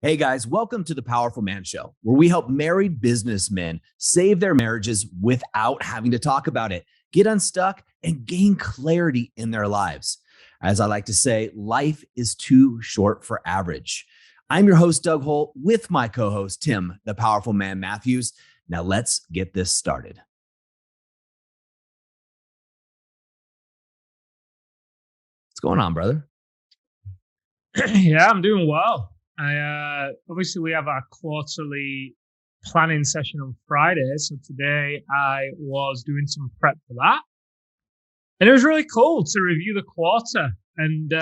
Hey guys, welcome to the Powerful Man Show, where we help married businessmen save their marriages without having to talk about it, get unstuck, and gain clarity in their lives. As I like to say, life is too short for average. I'm your host, Doug Holt, with my co host, Tim, the Powerful Man Matthews. Now let's get this started. What's going on, brother? Yeah, I'm doing well. I obviously we have our quarterly planning session on Friday, so today I was doing some prep for that, and it was really cool to review the quarter and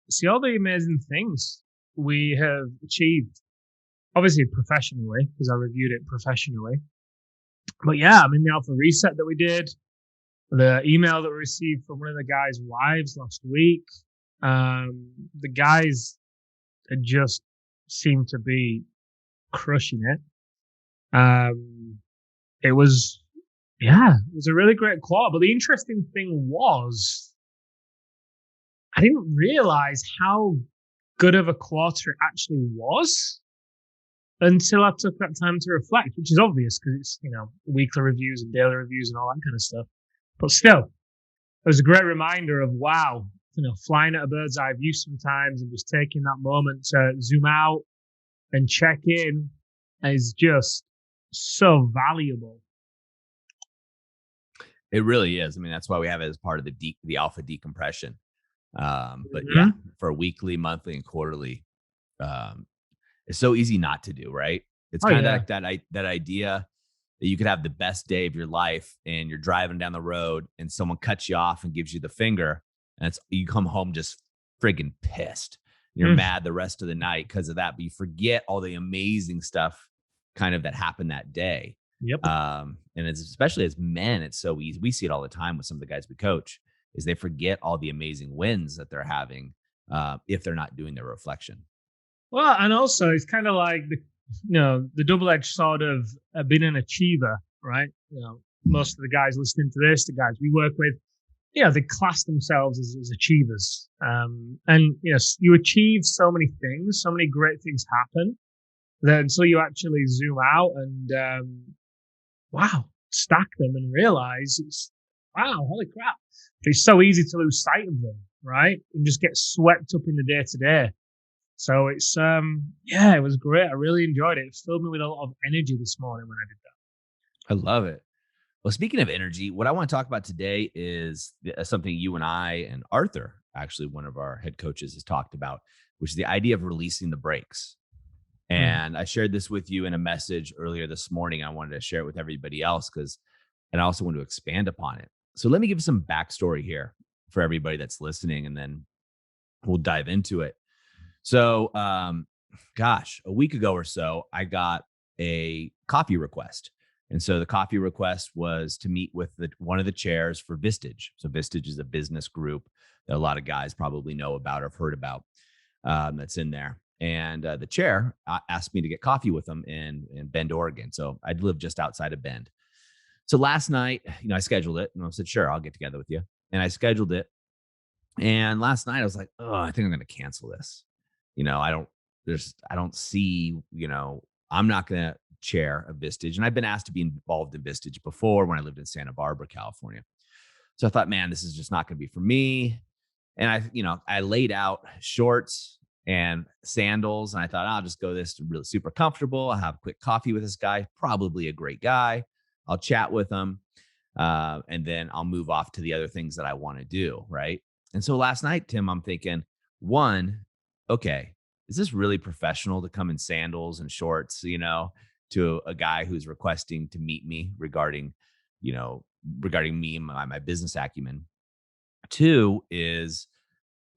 see all the amazing things we have achieved. Obviously professionally, because I reviewed it professionally. But yeah, I mean the alpha reset that we did, the email that we received from one of the guys' wives last week. The guys just seemed to be crushing it. Um, it was, yeah, it was a really great quarter. But the interesting thing was, I didn't realize how good of a quarter it actually was until I took that time to reflect, which is obvious because it's, weekly reviews and daily reviews and all that kind of stuff. But still, it was a great reminder of, wow, flying at a bird's eye view sometimes and just taking that moment to zoom out and check in is just so valuable. It really is. I mean, that's why we have it as part of the alpha decompression. But yeah, Mm-hmm. for weekly, monthly, and quarterly, um, it's so easy not to do, right? It's Oh kind of yeah. like that idea that you could have the best day of your life and you're driving down the road and someone cuts you off and gives you the finger, and it's you come home just friggin' pissed. You're Mm, mad the rest of the night because of that, but you forget all the amazing stuff kind of that happened that day. yep. And it's especially as men, it's so easy. We see it all the time with some of the guys we coach, is they forget all the amazing wins that they're having if they're not doing their reflection. Well, and also it's kind of like the double-edged sword of being an achiever, right? Most of the guys listening to this, the guys we work with, they class themselves as achievers. And yes, you achieve so many things, so many great things happen that until you actually zoom out and wow, stack them and realize it's wow, holy crap. It's so easy to lose sight of them, right? And just get swept up in the day to day. So it's yeah, it was great. I really enjoyed it. It filled me with a lot of energy this morning when I did that. I love it. Well, speaking of energy, what I want to talk about today is something you and I and Arthur, actually one of our head coaches, has talked about, which is the idea of releasing the brakes. Mm. And I shared this with you in a message earlier this morning. I wanted to share it with everybody else and I also want to expand upon it. So let me give some backstory here for everybody that's listening, and then we'll dive into it. So, gosh, a week ago or so, I got a coffee request. And so the coffee request was to meet with one of the chairs for Vistage. So Vistage is a business group that a lot of guys probably know about or have heard about, that's in there. And the chair asked me to get coffee with them in Bend, Oregon. So I live just outside of Bend. So last night, I scheduled it and I said, sure, I'll get together with you. And I scheduled it. And last night I was like, oh, I think I'm going to cancel this. I don't see, I'm not going to chair a Vistage. And I've been asked to be involved in Vistage before when I lived in Santa Barbara, California. So I thought, man, this is just not going to be for me. And I laid out shorts and sandals, and I thought I'll just go this really super comfortable. I'll have a quick coffee with this guy, probably a great guy. I'll chat with him, and then I'll move off to the other things that I want to do. Right. And so last night, Tim, I'm thinking, one, okay, is this really professional to come in sandals and shorts, to a guy who's requesting to meet me you know, regarding me and my business acumen? Two is,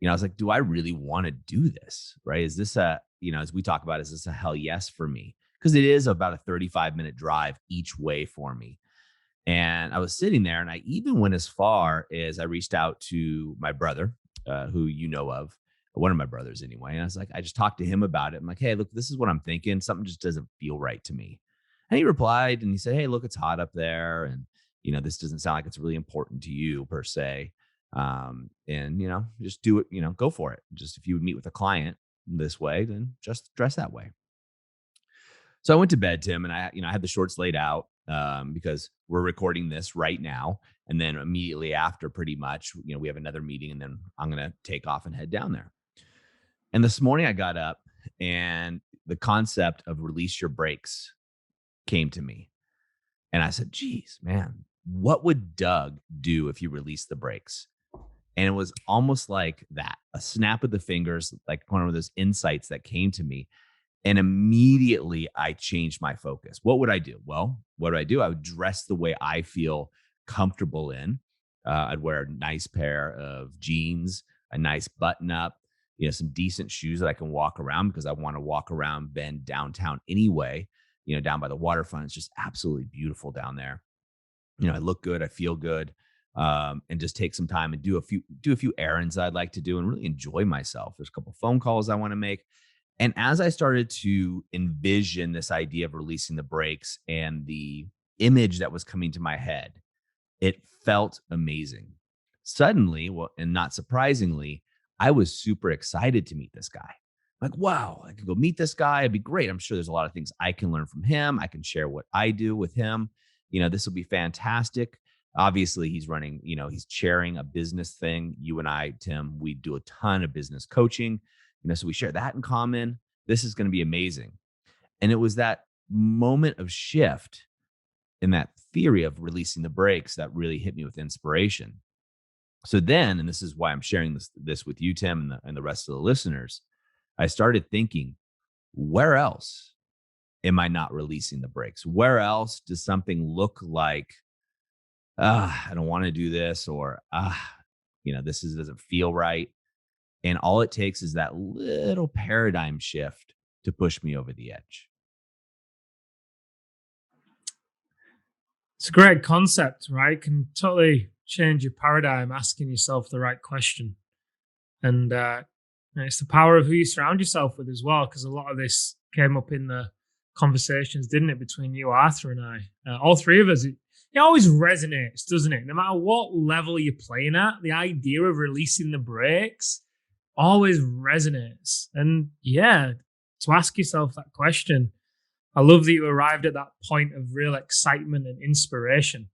I was like, do I really want to do this? Right. Is this as we talk about, is this a hell yes for me? Because it is about a 35-minute drive each way for me. And I was sitting there and I even went as far as I reached out to my brother, who you know of, one of my brothers anyway. And I was like, I just talked to him about it. I'm like, hey, look, this is what I'm thinking. Something just doesn't feel right to me. And he replied and he said, hey, look, it's hot up there. And, this doesn't sound like it's really important to you per se. And, just do it, go for it. Just if you would meet with a client this way, then just dress that way. So I went to bed, Tim, and I had the shorts laid out because we're recording this right now. And then immediately after, pretty much, we have another meeting, and then I'm going to take off and head down there. And this morning I got up and the concept of release your brakes came to me. And I said, geez, man, what would Doug do if you released the brakes? And it was almost like that, a snap of the fingers, like one of those insights that came to me. And immediately I changed my focus. What would I do? Well, what do? I would dress the way I feel comfortable in. I'd wear a nice pair of jeans, a nice button up, some decent shoes that I can walk around because I want to walk around Bend downtown anyway, down by the waterfront. It's just absolutely beautiful down there. I look good, I feel good, and just take some time and do a few errands I'd like to do and really enjoy myself. There's a couple phone calls I want to make. And as I started to envision this idea of releasing the brakes and the image that was coming to my head, it felt amazing. Suddenly, well, and not surprisingly, I was super excited to meet this guy. Like, wow, I could go meet this guy. It'd be great. I'm sure there's a lot of things I can learn from him. I can share what I do with him. This will be fantastic. Obviously, he's running, he's chairing a business thing. You and I, Tim, we do a ton of business coaching, so we share that in common. This is going to be amazing. And it was that moment of shift in that theory of releasing the brakes that really hit me with inspiration. So then, and this is why I'm sharing this with you, Tim, and the rest of the listeners, I started thinking, where else am I not releasing the brakes? Where else does something look like, I don't want to do this, or, this doesn't feel right. And all it takes is that little paradigm shift to push me over the edge. It's a great concept, right? Can totally change your paradigm asking yourself the right question. And it's the power of who you surround yourself with as well, because a lot of this came up in the conversations, didn't it, between you, Arthur, and I? All three of us. It always resonates, doesn't it? No matter what level you're playing at, the idea of releasing the brakes always resonates. And yeah, to ask yourself that question, I love that you arrived at that point of real excitement and inspiration,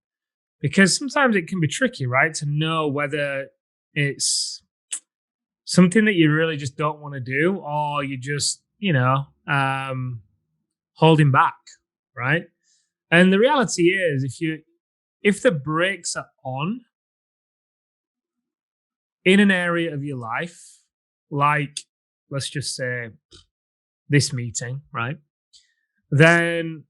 because sometimes it can be tricky, right? To know whether it's something that you really just don't want to do, or you just, holding back, right? And the reality is, if the brakes are on in an area of your life, like, let's just say this meeting, right? Then,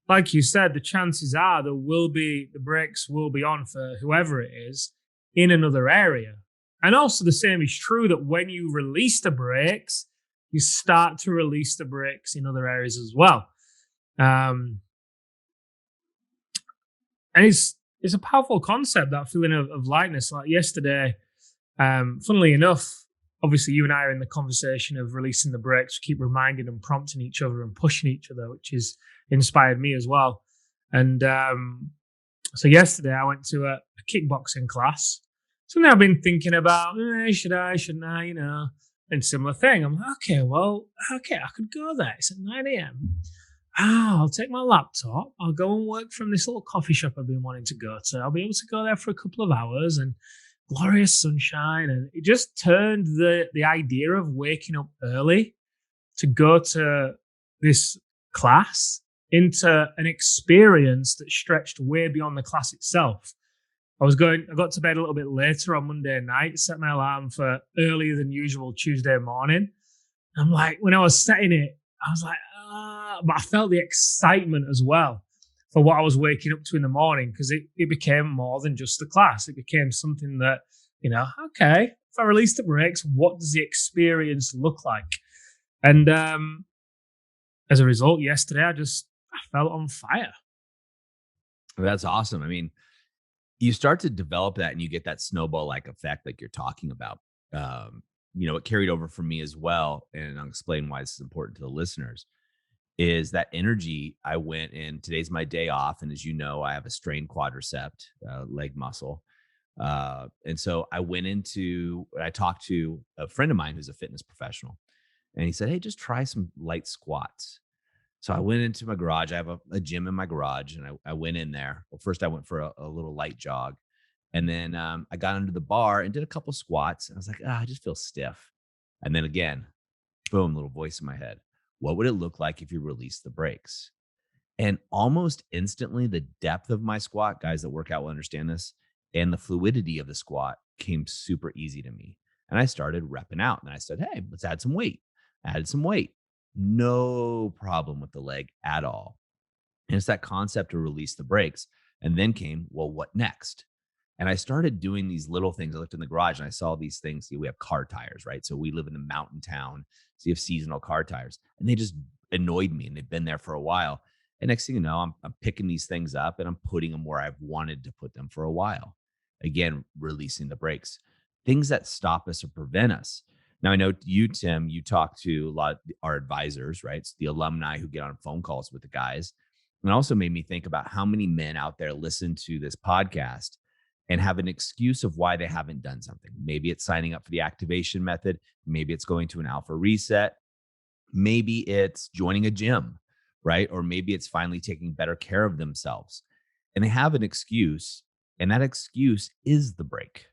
like you said, the chances are the brakes will be on for whoever it is in another area. And also the same is true that when you release the brakes, you start to release the brakes in other areas as well. And it's a powerful concept, that feeling of lightness. Like yesterday, funnily enough, obviously you and I are in the conversation of releasing the brakes, keep reminding and prompting each other and pushing each other, which has inspired me as well. And so yesterday I went to a kickboxing class. Something I've been thinking about, should I, shouldn't I, and similar thing. I'm like, I could go there. It's at 9 a.m. I'll take my laptop. I'll go and work from this little coffee shop I've been wanting to go to. I'll be able to go there for a couple of hours and glorious sunshine. And it just turned the idea of waking up early to go to this class into an experience that stretched way beyond the class itself. I got to bed a little bit later on Monday night, set my alarm for earlier than usual Tuesday morning. I'm like, when I was setting it, I was like, but I felt the excitement as well for what I was waking up to in the morning, because it became more than just the class. It became something that, okay, if I release the brakes, what does the experience look like? And as a result, yesterday, I felt on fire. That's awesome. I mean, you start to develop that and you get that snowball-like effect like you're talking about. It carried over for me as well, and I'll explain why this is important to the listeners, is that energy. I went in, today's my day off, and as you know, I have a strained quadricep, leg muscle. And so I talked to a friend of mine who's a fitness professional, and he said, hey, just try some light squats. So I went into my garage. I have a gym in my garage, and I went in there. Well, first I went for a little light jog, and then I got under the bar and did a couple squats. And I was like, I just feel stiff. And then again, boom, little voice in my head. What would it look like if you release the brakes? And almost instantly, the depth of my squat, guys that work out will understand this, and the fluidity of the squat came super easy to me. And I started repping out and I said, hey, let's add some weight. Added some weight. No problem with the leg at all. And it's that concept to release the brakes. And then came, well, what next? And I started doing these little things. I looked in the garage and I saw these things. See, we have car tires, right? So we live in a mountain town. So you have seasonal car tires. And they just annoyed me. And they've been there for a while. And next thing you know, I'm picking these things up and I'm putting them where I've wanted to put them for a while. Again, releasing the brakes. Things that stop us or prevent us. Now I know you, Tim, you talk to a lot of our advisors, right? It's the alumni who get on phone calls with the guys. And it also made me think about how many men out there listen to this podcast and have an excuse of why they haven't done something. Maybe it's signing up for the activation method. Maybe it's going to an alpha reset. Maybe it's joining a gym, right? Or maybe it's finally taking better care of themselves. And they have an excuse, and that excuse is the break,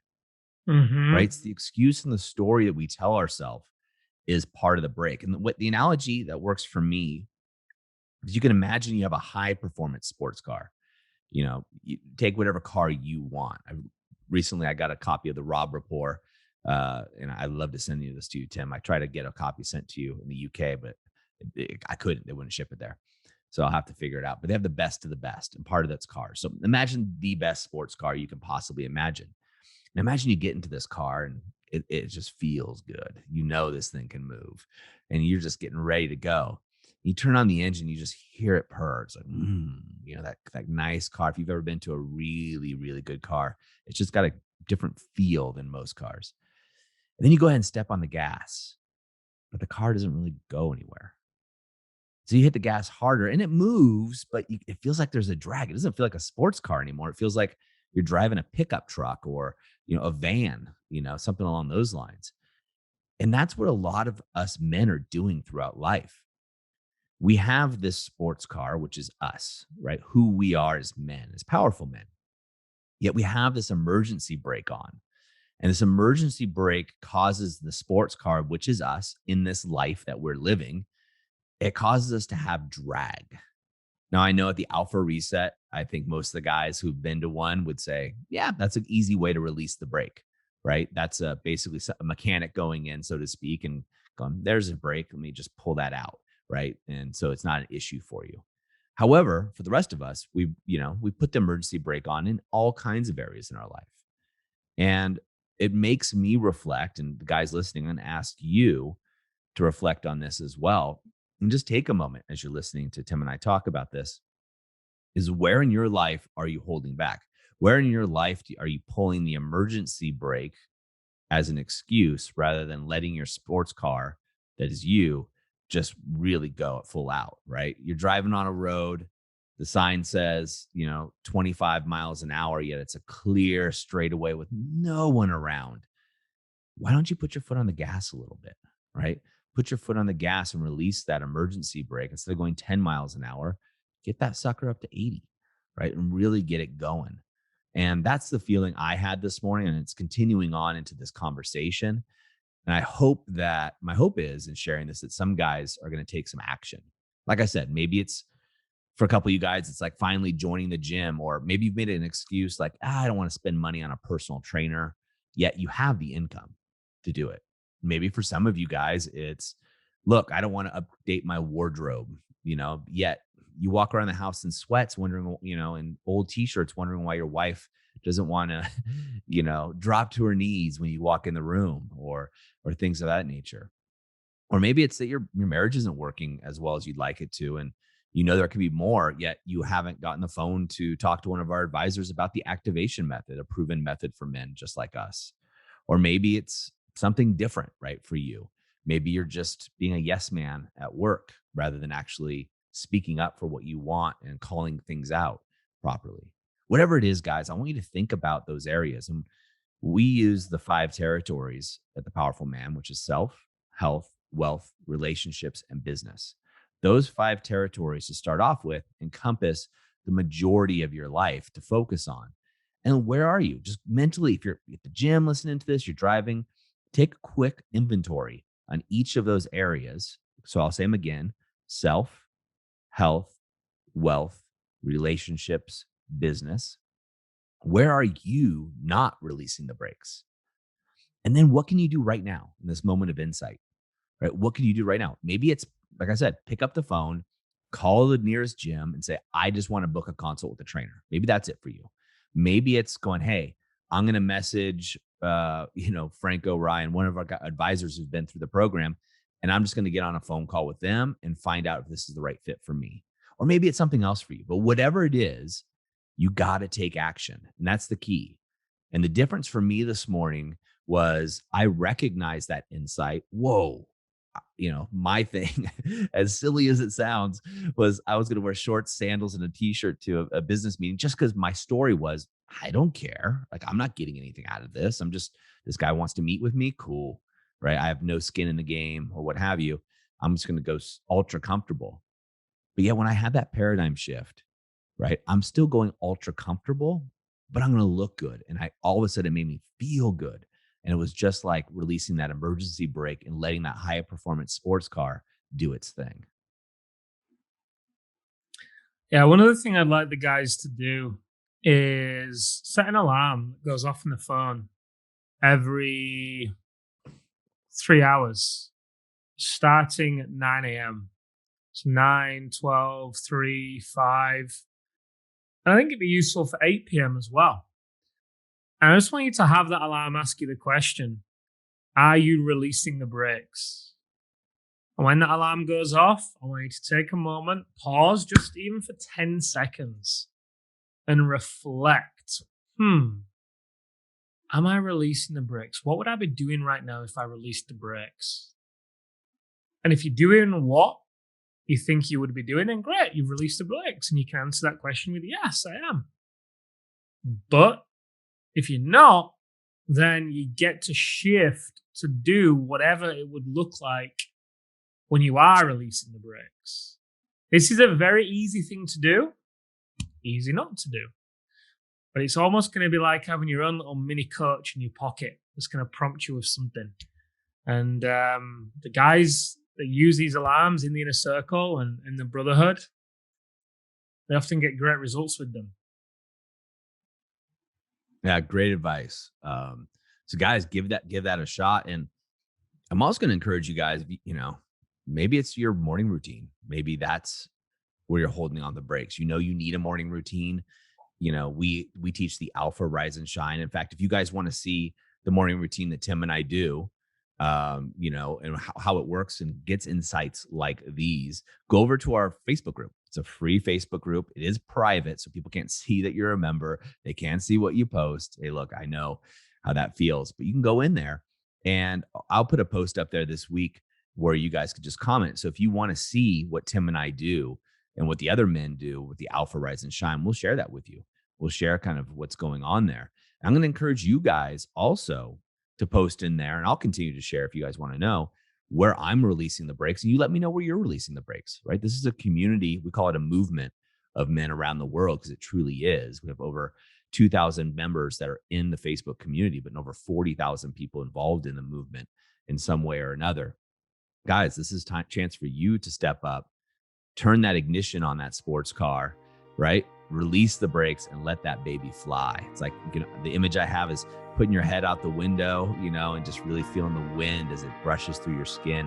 right? Mm-hmm. It's the excuse and the story that we tell ourselves is part of the break. And what the analogy that works for me is you can imagine you have a high performance sports car. You take whatever car you want. Recently I got a copy of the Rob Rapport, and I'd love to send you this to you, Tim. I tried to get a copy sent to you in the UK, but I couldn't. They wouldn't ship it there, so I'll have to figure it out. But they have the best of the best, and part of that's cars. So imagine the best sports car you can possibly imagine. And imagine you get into this car and it just feels good. You know this thing can move, and you're just getting ready to go. You turn on the engine, you just hear it purr. It's like, that nice car. If you've ever been to a really, really good car, it's just got a different feel than most cars. And then you go ahead and step on the gas, but the car doesn't really go anywhere. So you hit the gas harder and it moves, but it feels like there's a drag. It doesn't feel like a sports car anymore. It feels like you're driving a pickup truck or, a van, something along those lines. And that's what a lot of us men are doing throughout life. We have this sports car, which is us, right? Who we are as men, as powerful men. Yet we have this emergency brake on. And this emergency brake causes the sports car, which is us in this life that we're living, it causes us to have drag. Now, I know at the alpha reset, I think most of the guys who've been to one would say, yeah, that's an easy way to release the brake, right? That's basically a mechanic going in, so to speak, and going, there's a brake. Let me just pull that out, right? And so it's not an issue for you. However, for the rest of us, we put the emergency brake on in all kinds of areas in our life. And it makes me reflect, and the guys listening, and ask you to reflect on this as well. And just take a moment as you're listening to Tim and I talk about this is where in your life are you holding back? Where in your life are you pulling the emergency brake as an excuse rather than letting your sports car that is you just really go at full out, right? You're driving on a road. The sign says, 25 miles an hour, yet it's a clear straightaway with no one around. Why don't you put your foot on the gas a little bit, right? Put your foot on the gas and release that emergency brake. Instead of going 10 miles an hour, get that sucker up to 80, right? And really get it going. And that's the feeling I had this morning. And it's continuing on into this conversation. And I hope that my hope is in sharing this that some guys are going to take some action. Like I said, maybe it's for a couple of you guys, it's like finally joining the gym, or maybe you've made it an excuse like, I don't want to spend money on a personal trainer, yet you have the income to do it. Maybe for some of you guys, it's, look, I don't want to update my wardrobe, yet you walk around the house in sweats, wondering, in old t-shirts, wondering why your wife doesn't want to, drop to her knees when you walk in the room, or things of that nature. Or maybe it's that your marriage isn't working as well as you'd like it to. And there can be more, yet you haven't gotten the phone to talk to one of our advisors about the activation method, a proven method for men just like us. Or maybe it's something different, right, for you. Maybe you're just being a yes man at work rather than actually speaking up for what you want and calling things out properly. Whatever it is, guys, I want you to think about those areas. And we use the 5 territories at the Powerful Man, which is self, health, wealth, relationships, and business. Those 5 territories to start off with encompass the majority of your life to focus on. And where are you? Just mentally, if you're at the gym listening to this, you're driving, take a quick inventory on each of those areas. So I'll say them again: self, health, wealth, relationships, business. Where are you not releasing the brakes? And then what can you do right now in this moment of insight, right? What can you do right now? Maybe it's, like I said, pick up the phone, call the nearest gym and say, I just want to book a consult with a trainer. Maybe that's it for you. Maybe it's going, hey, I'm going to message, Franco Ryan, one of our advisors who's been through the program, and I'm just going to get on a phone call with them and find out if this is the right fit for me. Or maybe it's something else for you, but whatever it is, you got to take action. And that's the key. And the difference for me this morning was I recognized that insight. Whoa, my thing, as silly as it sounds, was I was going to wear shorts, sandals, and a t-shirt to a business meeting just because my story was, I don't care. Like, I'm not getting anything out of this. This guy wants to meet with me. Cool. Right. I have no skin in the game or what have you. I'm just going to go ultra comfortable. But yet when I had that paradigm shift, right, I'm still going ultra comfortable, but I'm going to look good. And all of a sudden it made me feel good. And it was just like releasing that emergency brake and letting that high performance sports car do its thing. Yeah, one other thing I'd like the guys to do is set an alarm that goes off on the phone every 3 hours, starting at 9 a.m. So 9, 12, 3, 5. And I think it'd be useful for 8 p.m. as well. And I just want you to have that alarm ask you the question, are you releasing the brakes? And when that alarm goes off, I want you to take a moment, pause just even for 10 seconds and reflect. Am I releasing the brakes? What would I be doing right now if I released the brakes? And if you're doing what you think you would be doing, then great, you've released the brakes, and you can answer that question with yes, I am. But if you're not, then you get to shift to do whatever it would look like when you are releasing the brakes. This is a very easy thing to do, easy not to do. But it's almost going to be like having your own little mini coach in your pocket that's going to prompt you with something. And the guys that use these alarms in the inner circle and in the brotherhood, they often get great results with them. Yeah, great advice. So guys, give that a shot. And I'm also going to encourage you guys, maybe it's your morning routine. Maybe that's where you're holding on the brakes. You need a morning routine. We teach the Alpha Rise and Shine. In fact, if you guys want to see the morning routine that Tim and I do, and how it works and gets insights like these, go over to our Facebook group. It's a free Facebook group. It is private, so people can't see that you're a member. They can't see what you post. Hey, look, I know how that feels, but you can go in there, and I'll put a post up there this week where you guys could just comment. So if you want to see what Tim and I do and what the other men do with the Alpha Rise and Shine, we'll share that with you. We'll share kind of what's going on there. I'm going to encourage you guys also to post in there, and I'll continue to share if you guys want to know where I'm releasing the brakes, and you let me know where you're releasing the brakes, right? This is a community. We call it a movement of men around the world because it truly is. We have over 2,000 members that are in the Facebook community, but over 40,000 people involved in the movement in some way or another. Guys, this is chance for you to step up, turn that ignition on that sports car, right? Release the brakes and let that baby fly. It's like, the image I have is putting your head out the window, and just really feeling the wind as it brushes through your skin,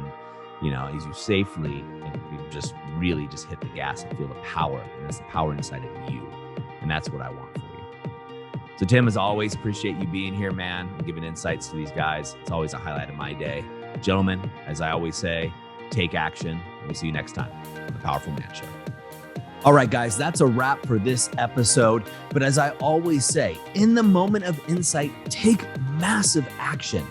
as you safely and you just really just hit the gas and feel the power. And it's the power inside of you. And that's what I want for you. So Tim, as always, appreciate you being here, man, and giving insights to these guys. It's always a highlight of my day. Gentlemen, as I always say, take action. We'll see you next time on The Powerful Man Show. All right, guys, that's a wrap for this episode. But as I always say, in the moment of insight, take massive action.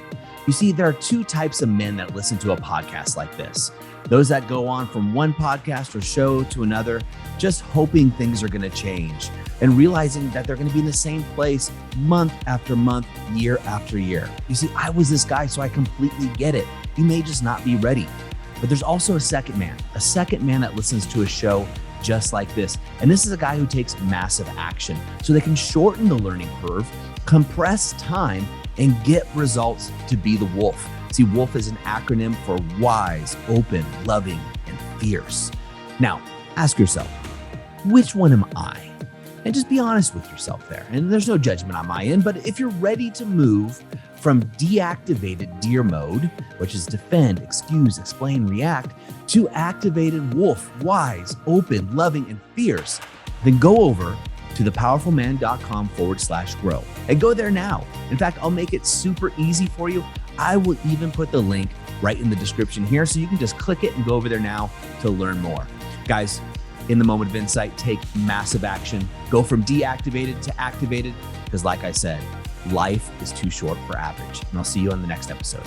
You see, there are 2 types of men that listen to a podcast like this. Those that go on from one podcast or show to another, just hoping things are going to change and realizing that they're going to be in the same place month after month, year after year. You see, I was this guy, so I completely get it. You may just not be ready. But there's also a second man that listens to a show just like this. And this is a guy who takes massive action so they can shorten the learning curve, compress time, and get results to be the wolf. See, wolf is an acronym for wise, open, loving, and fierce. Now, ask yourself, which one am I? And just be honest with yourself there. And there's no judgment on my end, but if you're ready to move from deactivated deer mode, which is defend, excuse, explain, react, to activated wolf, wise, open, loving, and fierce, then go over to thepowerfulman.com/grow and go there now. In fact, I'll make it super easy for you. I will even put the link right in the description here so you can just click it and go over there now to learn more. Guys, in the moment of insight, take massive action. Go from deactivated to activated, because like I said, life is too short for average. And I'll see you on the next episode.